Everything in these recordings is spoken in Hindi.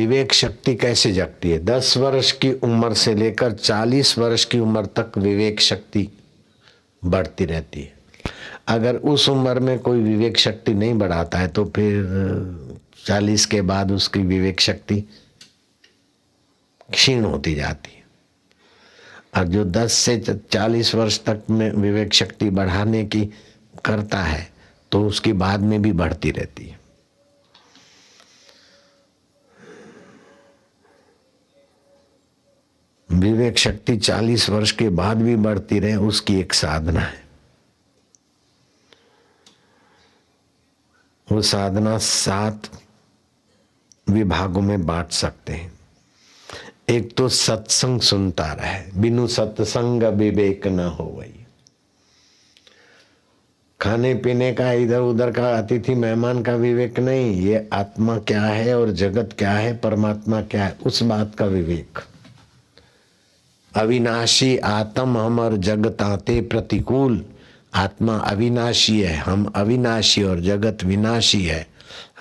विवेक शक्ति कैसे जगती है? 10 वर्ष की उम्र से लेकर 40 वर्ष की उम्र तक विवेक शक्ति बढ़ती रहती है। अगर उस उम्र में कोई विवेक शक्ति नहीं बढ़ाता है तो फिर 40 के बाद उसकी विवेक शक्ति क्षीण होती जाती है। और जो 10 से 40 वर्ष तक में विवेक शक्ति बढ़ाने की करता है तो उसकी बाद में भी बढ़ती रहती है। विवेक शक्ति 40 वर्ष के बाद भी बढ़ती रहे, उसकी एक साधना है। वो साधना 7 विभागों में बांट सकते हैं। एक तो सत्संग सुनता रहे, बिनु सत्संग विवेक न हो वही। खाने पीने का इधर उधर का अतिथि मेहमान का विवेक नहीं, ये आत्मा क्या है और जगत क्या है, परमात्मा क्या है, उस बात का विवेक। अविनाशी आत्म हमर जगताते प्रतिकूल। आत्मा अविनाशी है, हम अविनाशी और जगत विनाशी है।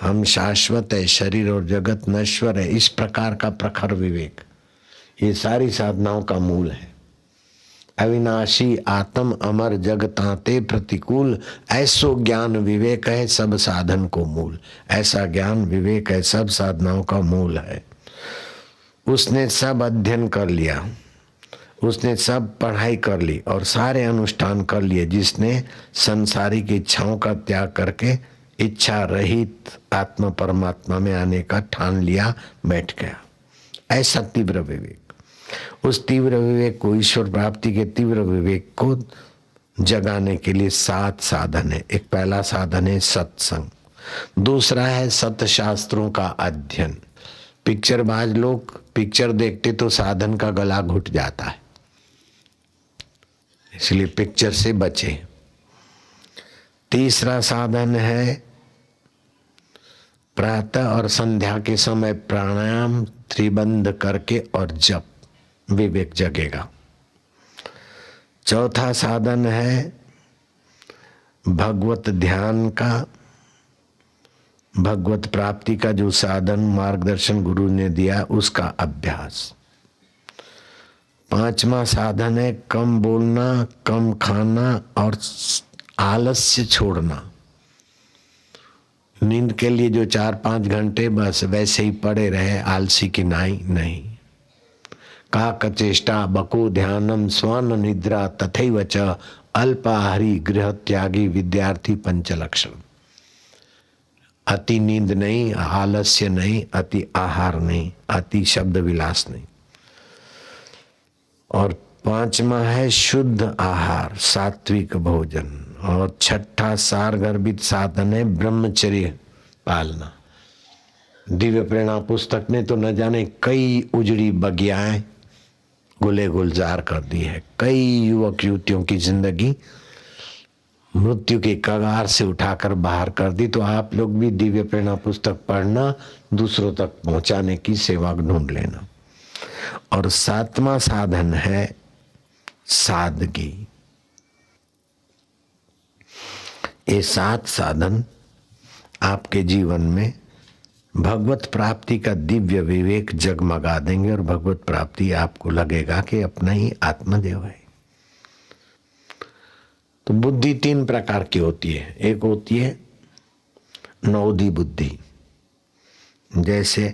हम शाश्वत है, शरीर और जगत नश्वर है। इस प्रकार का प्रखर विवेक ये सारी साधनाओं का मूल है। अविनाशी आत्म अमर जगताते प्रतिकूल, ऐसो ज्ञान विवेक है सब साधन को मूल। ऐसा ज्ञान विवेक है सब साधनाओं का मूल है। उसने सब अध्ययन कर लिया, उसने सब पढ़ाई कर ली और सारे अनुष्ठान कर लिए। जिसने संसारिक इच्छाओं का त्याग करके इच्छा रहित आत्मा परमात्मा में आने का ठान लिया, बैठ गया। ऐसा तीव्र विवेक, उस तीव्र विवेक को, ईश्वर प्राप्ति के तीव्र विवेक को जगाने के लिए 7 साधन है। एक पहला साधन है सत्संग, दूसरा है सतशास्त्रों का अध्ययन। पिक्चरबाज लोग पिक्चर देखते तो साधन का गला घुट जाता है, इसलिए पिक्चर से बचे। तीसरा साधन है प्रातः और संध्या के समय प्राणायाम त्रिबंध करके और जप, विवेक जगेगा। चौथा साधन है भगवत ध्यान का, भगवत प्राप्ति का जो साधन मार्गदर्शन गुरु ने दिया उसका अभ्यास। 5वां साधन है कम बोलना, कम खाना और आलस्य छोड़ना। नींद के लिए जो 4-5 घंटे बस वैसे ही पड़े रहे, आलसी की नाई नहीं। काकचेष्टा बको ध्यानम स्वान निद्रा तथैव च अल्पाहारी गृह त्यागी विद्यार्थी पंचलक्षण। अति नींद नहीं, आलस्य नहीं, अति आहार नहीं, अति शब्द विलास नहीं। और 5वां है शुद्ध आहार, सात्विक भोजन। और 6ठा सार गर्भित साधन है ब्रह्मचर्य पालना। दिव्य प्रेरणा पुस्तक ने तो न जाने कई उजड़ी बगियाएं गुले गुलजार कर दी है। कई युवक युवतियों की जिंदगी मृत्यु के कगार से उठाकर बाहर कर दी। तो आप लोग भी दिव्य प्रेरणा पुस्तक पढ़ना, दूसरों तक पहुंचाने की सेवा ढूंढ लेना। और 7वां साधन है सादगी। ये 7 साधन आपके जीवन में भगवत प्राप्ति का दिव्य विवेक जगमगा देंगे और भगवत प्राप्ति आपको लगेगा कि अपना ही आत्मदेव है। तो बुद्धि 3 प्रकार की होती है। एक होती है नौदी बुद्धि, जैसे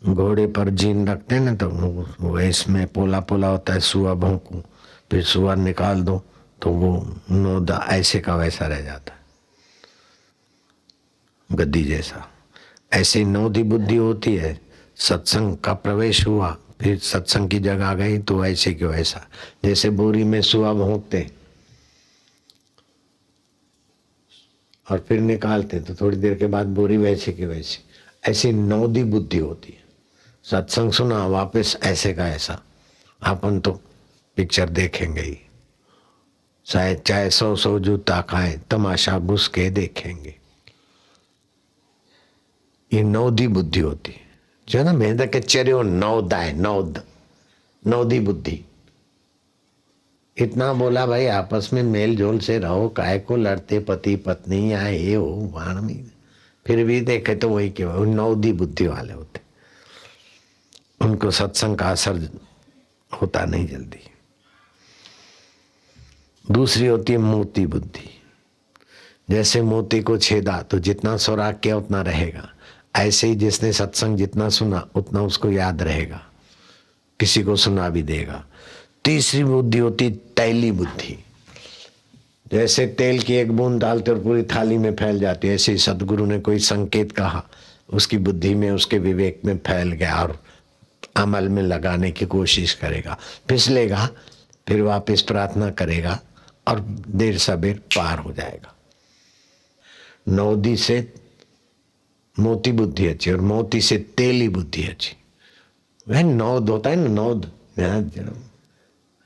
घोड़े पर जीन रखते हैं ना, तो वो इसमें पोला पोला होता है, सुआ भोंकू, फिर सुआ निकाल दो तो वो नौदा ऐसे का वैसा रह जाता है, गद्दी जैसा। ऐसे नौदी बुद्धि होती है। सत्संग का प्रवेश हुआ, फिर सत्संग की जगह आ गई तो ऐसे क्यों ऐसा। जैसे बोरी में सुआ भोंकते और फिर निकालते तो थोड़ी देर के बाद बोरी वैसे की वैसी, ऐसी नौदी बुद्धि होती है। सत्संग सुना, वापस ऐसे का ऐसा। अपन तो पिक्चर देखेंगे ही, चाहे 100 जूता खाए, तमाशा घुस के देखेंगे। ये नौदी बुद्धि होती है, जो ना मेहनत के चर्यो नौदा है, नौदी बुद्धि। इतना बोला भाई आपस में मेल जोल से रहो, काय को लड़ते पति पत्नी या ये हो वाण में फिर भी देखे तो वही के वही नौदी बुद्धि वाले होते, उनको सत्संग का असर होता नहीं जल्दी। दूसरी होती है मोती बुद्धि। जैसे मोती को छेदा तो जितना सुराग किया उतना रहेगा, ऐसे ही जिसने सत्संग जितना सुना उतना उसको याद रहेगा, किसी को सुना भी देगा। तीसरी बुद्धि होती तैली बुद्धि। जैसे तेल की एक बूंद डालते और पूरी थाली में फैल जाती है, ऐसे ही सदगुरु ने कोई संकेत कहा, उसकी बुद्धि में उसके विवेक में फैल गया और अमल में लगाने की कोशिश करेगा, फिसलेगा, फिर वापस प्रार्थना करेगा और देर सबेर पार हो जाएगा। नौदी से मोती बुद्धि अच्छी और मोती से तेली बुद्धि अच्छी। वह नौद होता है ना, नौद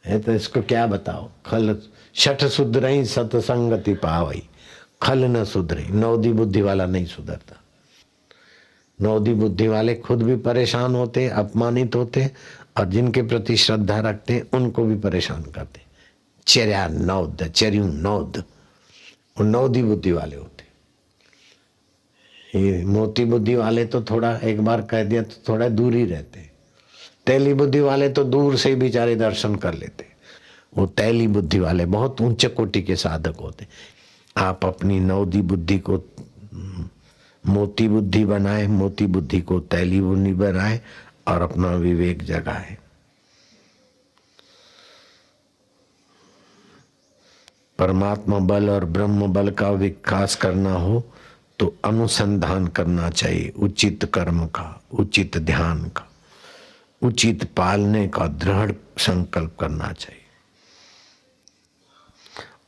है तो इसको क्या बताओ। खल शठ सुधरई सतसंगति पावई, खल न सुधरे। नौदी बुद्धि वाला नहीं सुधरता। नौदी बुद्धि वाले खुद भी परेशान होते, अपमानित होते, और जिनके प्रति श्रद्धा रखते उनको भी परेशान करते। चर्या नौद, चर्यू नौद, वो नौदी बुद्धि वाले होते। ये मोती बुद्धि वाले तो थोड़ा एक बार कह दिया तो थोड़ा दूर ही रहते। तैली बुद्धि वाले तो दूर से ही बेचारे दर्शन कर लेते। वो तैली बुद्धि वाले बहुत ऊंचे कोटि के साधक होते। आप अपनी नौदी बुद्धि को मोती बुद्धि बनाए, मोती बुद्धि को तैली बुद्धि बनाए और अपना विवेक जगाए। परमात्मा बल और ब्रह्म बल का विकास करना हो तो अनुसंधान करना चाहिए, उचित कर्म का, उचित ध्यान का, उचित पालने का दृढ़ संकल्प करना चाहिए।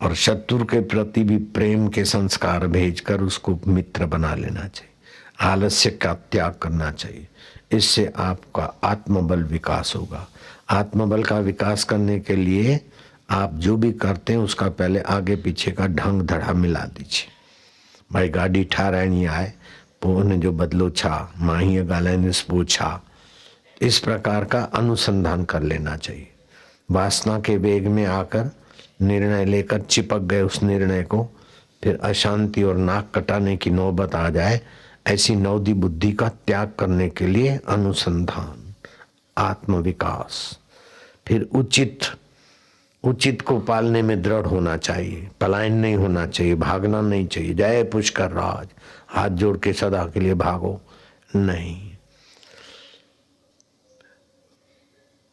और शत्रु के प्रति भी प्रेम के संस्कार भेजकर उसको मित्र बना लेना चाहिए। आलस्य का त्याग करना चाहिए। इससे आपका आत्मबल विकास होगा। आत्मबल का विकास करने के लिए आप जो भी करते हैं उसका पहले आगे पीछे का ढंग धड़ा मिला दीजिए। भाई गाड़ी ठाराणी आए पोने जो बदलो छा माही गालाने पूछा, इस प्रकार का अनुसंधान कर लेना चाहिए। वासना के वेग में आकर निर्णय लेकर चिपक गए उस निर्णय को, फिर अशांति और नाक कटाने की नौबत आ जाए, ऐसी नौदी बुद्धि का त्याग करने के लिए अनुसंधान, आत्मविकास, फिर उचित को पालने में दृढ़ होना चाहिए। पलायन नहीं होना चाहिए, भागना नहीं चाहिए। जय पुष्कर राज, हाथ जोड़ के सदा के लिए भागो नहीं।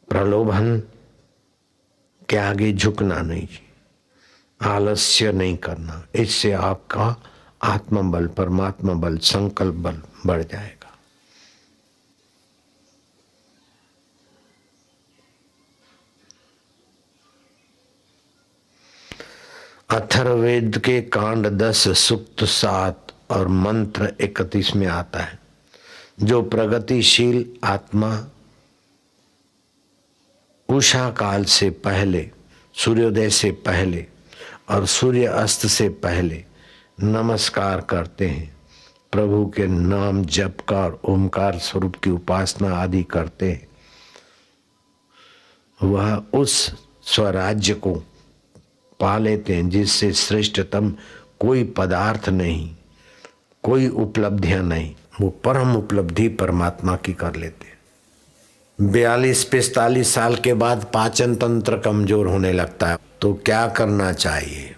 प्रलोभन के आगे झुकना नहीं, आलस्य नहीं करना। इससे आपका आत्मबल, परमात्मा बल, संकल्प बल बढ़ जाएगा। अथर्ववेद के कांड 10 सूक्त 7 और मंत्र 31 में आता है, जो प्रगतिशील आत्मा उषा काल से पहले, सूर्योदय से पहले और सूर्य अस्त से पहले नमस्कार करते हैं, प्रभु के नाम जप का और ओमकार स्वरूप की उपासना आदि करते हैं, वह उस स्वराज्य को पा लेते हैं जिससे श्रेष्ठतम कोई पदार्थ नहीं, कोई उपलब्धियां नहीं। वो परम उपलब्धि परमात्मा की कर लेते हैं। 42-45 साल के बाद पाचन तंत्र कमजोर होने लगता है, तो क्या करना चाहिए?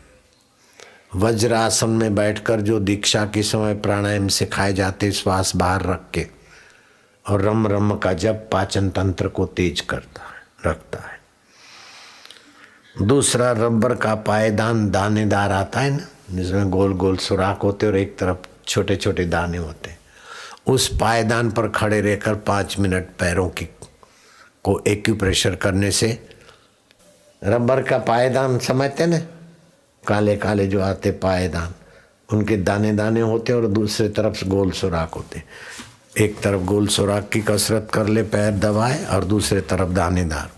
वज्रासन में बैठकर जो दीक्षा के समय प्राणायाम सिखाए जाते, श्वास बाहर रख के और रम रम का जप पाचन तंत्र को तेज रखता है। दूसरा, रबर का पायदान दानेदार आता है ना, जिसमें गोल गोल सुराख होते और एक तरफ छोटे छोटे दाने होते, उस पायदान पर खड़े रहकर 5 मिनट पैरों की को एक्यूप्रेशर करने से, रबर का पायदान समझते ना, काले काले जो आते पायदान, उनके दाने दाने होते और दूसरे तरफ गोल सुराख होते। एक तरफ गोल सुराख की कसरत कर ले, पैर दबाए, और दूसरे तरफ दानेदार।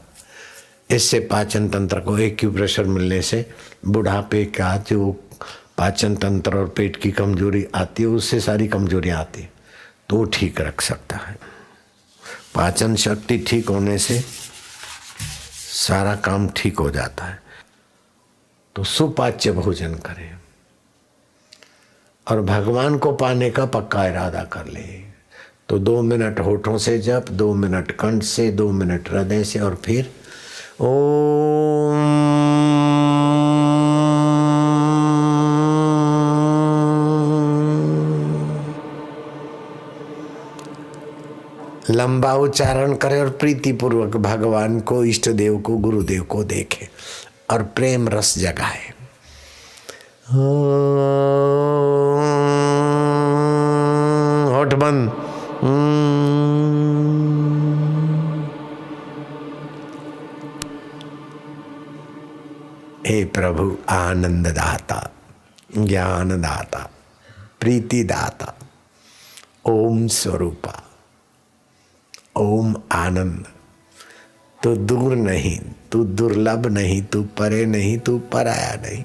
इससे पाचन तंत्र को एक्यूप्रेशर मिलने से बुढ़ापे का जो पाचन तंत्र और पेट की कमजोरी आती है, उससे सारी कमजोरी आती है, तो ठीक रख सकता है। पाचन शक्ति ठीक होने से सारा काम ठीक हो जाता है। तो सुपाच्य भोजन करें, और भगवान को पाने का पक्का इरादा कर ले तो 2 मिनट होठों से जप, 2 मिनट कंठ से, 2 मिनट हृदय से, और फिर ओम। लंबा उच्चारण करे और प्रीतिपूर्वक भगवान को, इष्ट देव को, गुरुदेव को देखे और प्रेम रस जगाए। होठ बंद। हे प्रभु आनंद दाता, ज्ञान दाता, प्रीति दाता, ओम स्वरूपा, ओम आनंद। तू दूर नहीं, तू दुर्लभ नहीं, तू परे नहीं, तू पराया नहीं।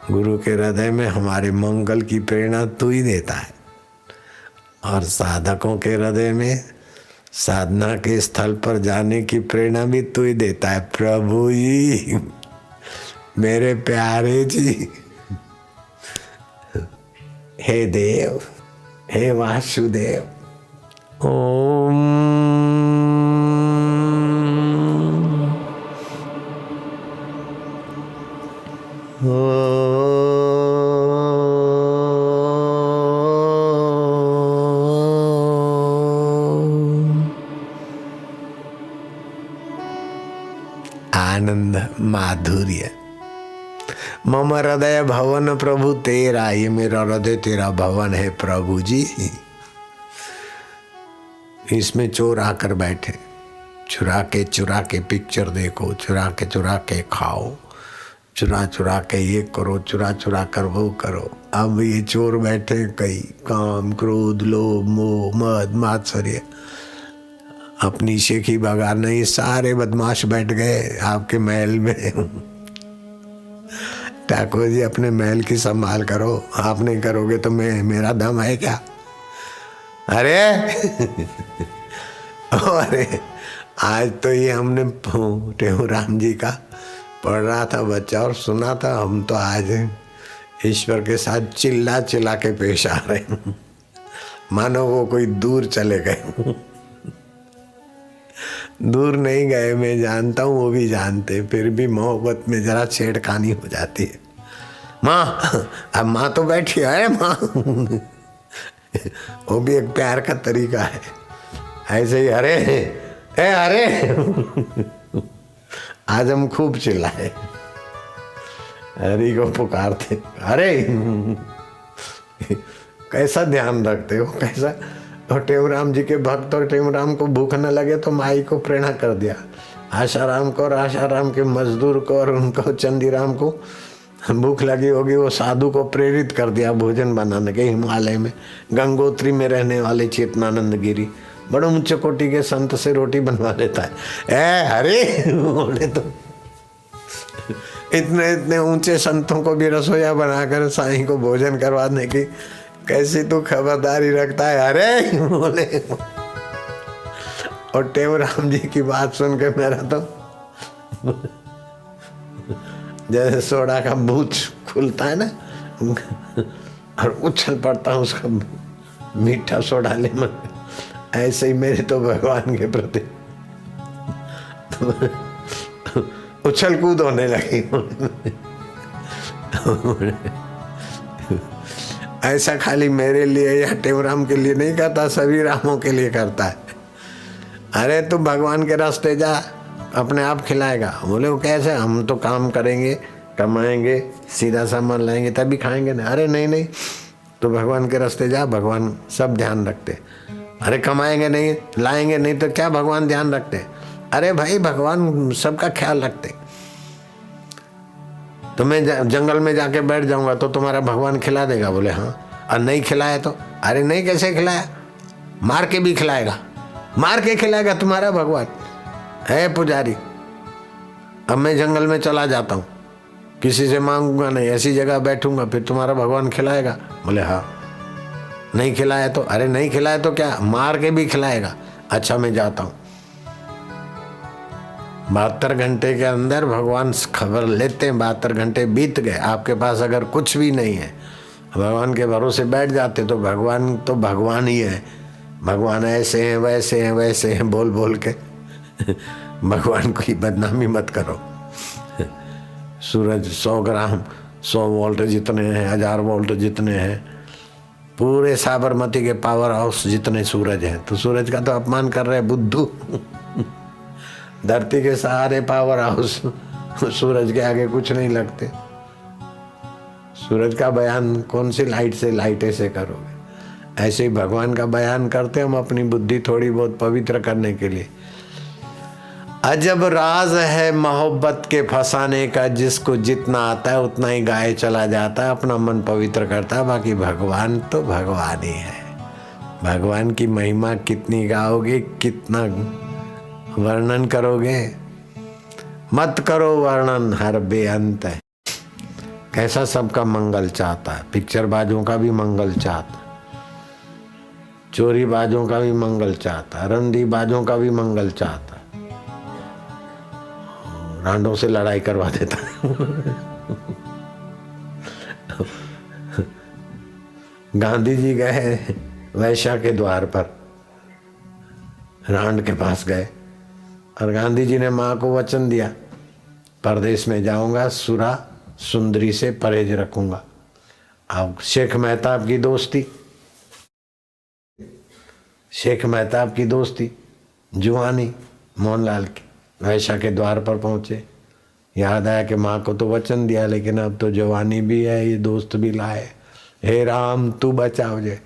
गुरु के हृदय में हमारे मंगल की प्रेरणा तू ही देता है और साधकों के हृदय में साधना के स्थल पर जाने की प्रेरणा भी तू ही देता है। प्रभु जी, मेरे प्यारे जी, हे देव, हे वासुदेव, ओम। आनंद माधुर्य। मम हृदय भवन प्रभु तेरा, ये मेरा हृदय तेरा भवन है प्रभु जी। इसमें चोर आकर बैठे, चुरा के पिक्चर देखो, चुरा के खाओ, चुरा के ये करो, चुरा कर वो करो। अब ये चोर बैठे कई, काम, क्रोध, लोभ, मोह, मद, मात्सर्य, अपनी शेखी बगार नहीं, सारे बदमाश बैठ गए आपके महल में। ठाकुर जी अपने महल की संभाल करो, आप नहीं करोगे तो मेरा दम है क्या? अरे अरे आज तो ये हमने टेहूराम जी का पढ़ रहा था बच्चा और सुना था, हम तो आज ईश्वर के साथ चिल्ला के पेश आ रहे हैं, मानो वो कोई दूर चले गए। दूर नहीं गए, मैं जानता हूँ, वो भी जानते, फिर भी मोहब्बत में जरा छेड़खानी हो जाती है। माँ, अब माँ तो बैठी है माँ। वो भी एक प्यार का तरीका है। ऐसे ही अरे अरे आज हम खूब चिल्लाए, हरि को पुकारते, अरे कैसा ध्यान रखते हो, कैसा। और टेहूराम जी के भक्त, और टेहूराम को भूख न लगे तो माई को प्रेरणा कर दिया, आशाराम को और आशाराम के मजदूर को और उनको चंदीराम को भूख लगी होगी, वो साधु को प्रेरित कर दिया भोजन बनाने के। हिमालय में गंगोत्री में रहने वाले चेतनानंद गिरी बड़े ऊंचे कोटि के संत से रोटी बनवा लेता है। अरे बोले तो इतने ऊंचे संतों को भी रसोईया बनाकर साईं को भोजन करवाने की कैसी तू खबरदारी रखता है। अरे बोले, और टेहूराम जी की बात सुन के मेरा तो जैसे सोडा का बूथ खुलता है ना, और उछल पड़ता हूँ उसका मीठा सोडा ले मन, ऐसे ही मेरे तो भगवान के प्रति उछल कूद होने लगी। ऐसा खाली मेरे लिए या टेहूराम के लिए नहीं करता, सभी रामों के लिए करता है। अरे तू भगवान के रास्ते जा, अपने आप खिलाएगा। बोले वो कैसे? हम तो काम करेंगे, कमाएंगे, सीधा सामान लाएंगे तभी खाएंगे ना। अरे नहीं, तो भगवान के रास्ते जा, भगवान सब ध्यान रखते। अरे कमाएंगे नहीं, लाएंगे नहीं तो क्या भगवान ध्यान रखते? अरे भाई भगवान सबका ख्याल रखते। तो मैं जंगल में जाके बैठ जाऊंगा तो तुम्हारा भगवान खिला देगा? बोले हाँ। और नहीं खिलाया तो? अरे नहीं, कैसे खिलाया? मार के भी खिलाएगा, मार के खिलाएगा तुम्हारा भगवान है पुजारी। अब मैं जंगल में चला जाता हूँ, किसी से मांगूंगा नहीं, ऐसी जगह बैठूंगा, फिर तुम्हारा भगवान खिलाएगा? बोले हाँ। नहीं खिलाया तो? अरे नहीं खिलाया तो क्या, मार के भी खिलाएगा। अच्छा मैं जाता हूँ। 72 घंटे के अंदर भगवान खबर लेते हैं। 72 घंटे बीत गए, आपके पास अगर कुछ भी नहीं है, भगवान के भरोसे बैठ जाते तो भगवान ही है। भगवान ऐसे हैं वैसे हैं वैसे हैं बोल बोल के भगवान की बदनामी मत करो। सूरज 100 ग्राम 100 वोल्ट जितने हैं, 1000 वोल्ट जितने हैं, पूरे साबरमती के पावर हाउस जितने सूरज हैं, तो सूरज का तो अपमान कर रहे बुद्धू। धरती के सारे पावर हाउस सूरज के आगे कुछ नहीं लगते। सूरज का बयान कौन सी लाइट से लाइटे से करोगे? ऐसे ही भगवान का बयान करते हम अपनी बुद्धि थोड़ी बहुत पवित्र करने के लिए। अजब राज है मोहब्बत के फंसाने का, जिसको जितना आता है उतना ही गाए चला जाता है, अपना मन पवित्र करता है, बाकी भगवान तो भगवान ही है। भगवान की महिमा कितनी गाओगे, कितना वर्णन करोगे, मत करो वर्णन, हर बेअंत है। कैसा सबका मंगल चाहता है, पिक्चर बाजों का भी मंगल चाहता, चोरी बाजों का भी मंगल चाहता, रंडी बाजों का भी मंगल चाहता, रांडों से लड़ाई करवा देता। गांधी जी गए वैश्या के द्वार पर, रांड के पास गए और गांधी जी ने माँ को वचन दिया, परदेश में जाऊंगा, सुरा सुंदरी से परहेज रखूंगा। अब शेख मेहताब की दोस्ती, शेख मेहताब की दोस्ती जुआनी मोहनलाल की, वैश्या के द्वार पर पहुंचे। याद आया कि माँ को तो वचन दिया, लेकिन अब तो जवानी भी है, ये दोस्त भी लाए। हे राम तू बचाओ जे।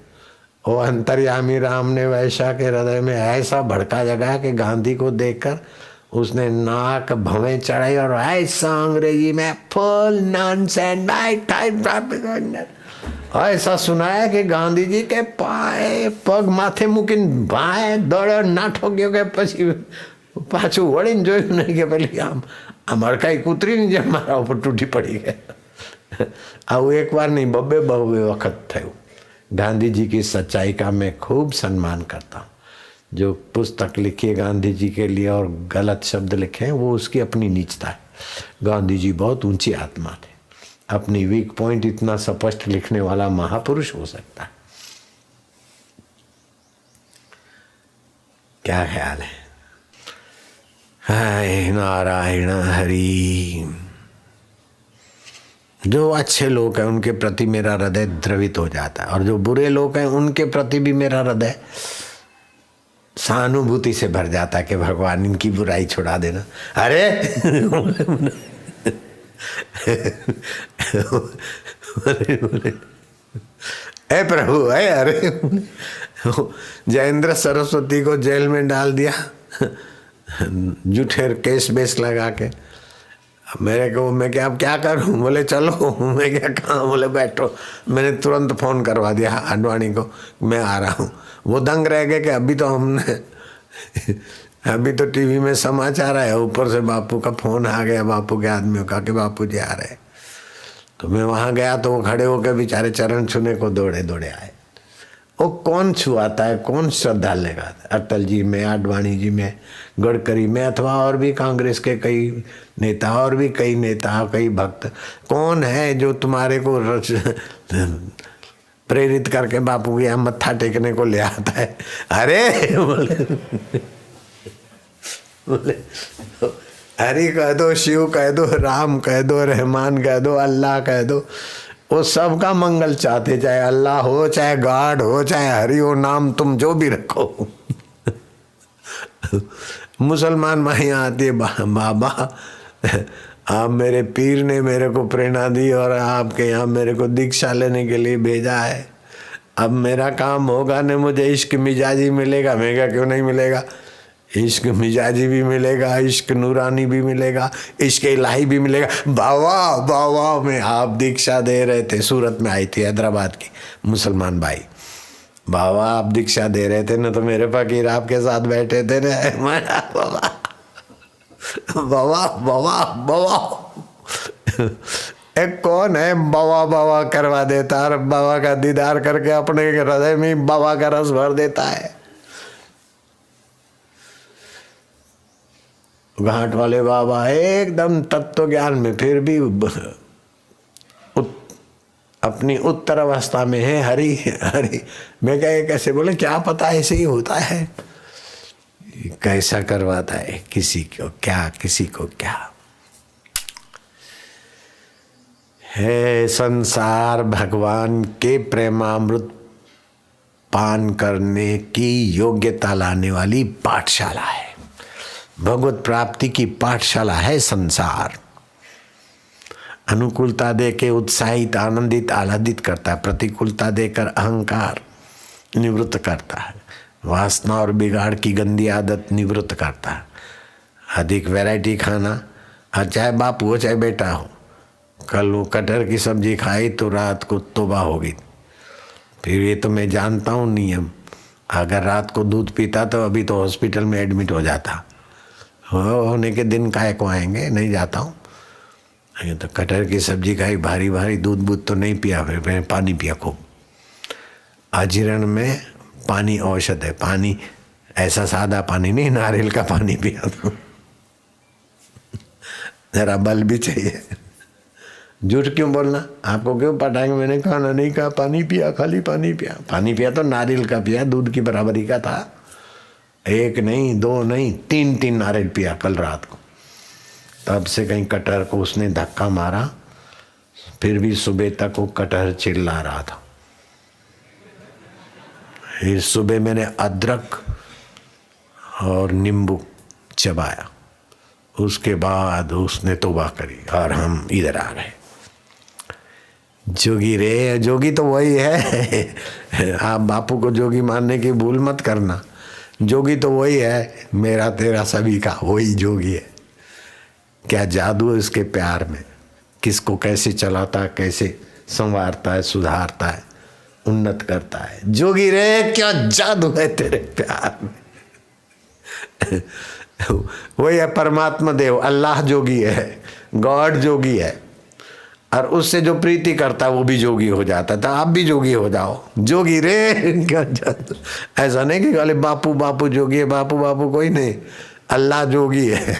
ओ अंतर्यामी राम ने वैश्या के हृदय में ऐसा भड़का जगाया कि गांधी को देखकर उसने नाक भवें चढ़ाई और ऐसा अंग्रेजी में फुल नॉनसेंस ऐसा सुनाया कि गांधी जी के पाए पग माथे मूकीने भाए दौड़े ना ठोक्यो के પછી પાછું વળીને જોયું નહીં કે પેલી આમ હડકાઈ કૂતરીની જેમ મારા ઉપર તૂટી પડી ગયા। આવું એક વાર નહીં, બબ્બે વખત થયું। गांधी जी की सच्चाई का मैं खूब सम्मान करता हूँ। जो पुस्तक लिखी है गांधी जी के लिए और गलत शब्द लिखे हैं वो उसकी अपनी नीचता है। गांधी जी बहुत ऊंची आत्मा थे, अपनी वीक पॉइंट इतना स्पष्ट लिखने वाला महापुरुष हो सकता है। क्या ख्याल है? हाय नारायण हरि। जो अच्छे लोग हैं उनके प्रति मेरा हृदय द्रवित हो जाता है, और जो बुरे लोग हैं उनके प्रति भी मेरा हृदय सहानुभूति से भर जाता है कि भगवान इनकी बुराई छुड़ा देना। अरे ए प्रभु है, अरे जयेंद्र सरस्वती को जेल में डाल दिया झूठे केस बेस लगा के। मेरे को मैं क्या अब क्या करूं? बोले चलो। मैं क्या कहा? बोले बैठो। मैंने तुरंत फोन करवा दिया आडवाणी को, मैं आ रहा हूं। वो दंग रह गए कि अभी तो हमने अभी तो टीवी में समाचार आया, ऊपर से बापू का फोन आ गया, बापू के आदमियों का कि बापू जी आ रहे। तो मैं वहां गया तो वो खड़े होकर बेचारे चरण छूने को दौड़े दौड़े आए। वो कौन छुआता है, कौन श्रद्धा लेगा? अटल जी में, आडवाणी जी में, गडकरी में, अथवा और भी कांग्रेस के कई नेता और भी कई नेता कई भक्त, कौन है जो तुम्हारे को प्रेरित करके बापू के यहाँ मत्था टेकने को ले आता है? अरे बोले हरि कह दो, शिव कह दो, राम कह दो, रहमान कह दो, अल्लाह कह दो, वो सबका मंगल चाहते, चाहे अल्लाह हो, चाहे गॉड हो, चाहे हरि हो, नाम तुम जो भी रखो। मुसलमान माँ आती है, बाबा आप मेरे पीर ने मेरे को प्रेरणा दी और आपके यहाँ मेरे को दीक्षा लेने के लिए भेजा है। अब मेरा काम होगा न, मुझे इश्क मिजाजी मिलेगा। मैं क्या, क्यों नहीं मिलेगा? इश्क मिजाजी भी मिलेगा, इश्क नूरानी भी मिलेगा, इश्क इलाही भी मिलेगा। बाबा बाबा में आप दीक्षा दे रहे थे, सूरत में आई थी हैदराबाद की मुसलमान भाई, बाबा आप दीक्षा दे रहे थे ना, तो मेरे फकीर आपके साथ बैठे थे ना। बाबा बाबा बाबा बाबा एक कौन है बाबा बाबा करवा देता है, बाबा का दीदार करके अपने हृदय में बाबा का रस भर देता है। घाट वाले बाबा एकदम तत्व ज्ञान में, फिर भी अपनी उत्तर अवस्था में है। हरि हरि, मैं क्या कैसे बोले, क्या पता ऐसे ही होता है, कैसा करवाता है किसी को क्या, किसी को क्या है। संसार भगवान के प्रेमामृत पान करने की योग्यता लाने वाली पाठशाला है। भगवत प्राप्ति की पाठशाला है संसार। अनुकूलता देके उत्साहित, आनंदित, आह्लादित करता है। प्रतिकूलता देकर अहंकार निवृत्त करता है। वासना और बिगाड़ की गंदी आदत निवृत्त करता है। अधिक वैरायटी खाना, चाहे बाप हो चाहे बेटा हो। कल वो कटहर की सब्जी खाई तो रात को तौबा हो गई। फिर ये तो मैं जानता हूँ नियम, अगर रात को दूध पीता तो अभी तो हॉस्पिटल में एडमिट हो जाता। होने के दिन काहे को आएंगे, नहीं जाता हूँ। तो कटहर की सब्जी खाई, भारी भारी, दूध बूध तो नहीं पिया, फिर मैंने पानी पिया खूब। अजीर्ण में पानी औषध है। पानी ऐसा सादा पानी नहीं, नारियल का पानी पिया तो जरा बल भी चाहिए। झूठ क्यों बोलना, आपको क्यों पटाएंगे। मैंने खाना नहीं कहा, पानी पिया, खाली पानी पिया। पानी पिया तो नारियल का पिया, दूध की बराबरी का था। एक नहीं, दो नहीं, तीन तीन नारियल पिया कल रात को। तब से कहीं कटहर को उसने धक्का मारा, फिर भी सुबह तक वो कटहर चिल्ला रहा था। फिर सुबह मैंने अदरक और नींबू चबाया, उसके बाद उसने तौबा करी और हम इधर आ गए। जोगी रे, जोगी तो वही है। आप बापू को जोगी मानने की भूल मत करना। जोगी तो वही है, मेरा तेरा सभी का वही जोगी है। क्या जादू है उसके प्यार में, किसको कैसे चलाता है, कैसे संवारता है, सुधारता है, उन्नत करता है। जोगी रे, क्या जादू है तेरे प्यार में। वही है परमात्मा देव, अल्लाह जोगी है, गॉड जोगी है। और उससे जो प्रीति करता है वो भी जोगी हो जाता है। तो आप भी जोगी हो जाओ। जोगी रे, क्या जादू। ऐसा नहीं कि खाली बापू बापू जोगी है, बापू बापू कोई नहीं, अल्लाह जोगी है,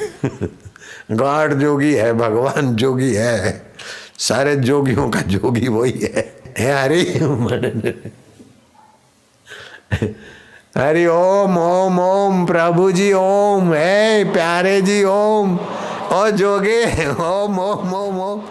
गॉड जोगी है, भगवान जोगी है। सारे जोगियों का जोगी वही है। हरि हरि ओम ओम ओम, प्रभु जी ओम, है प्यारे जी ओम, ओ जोगे ओम ओम ओम ओम।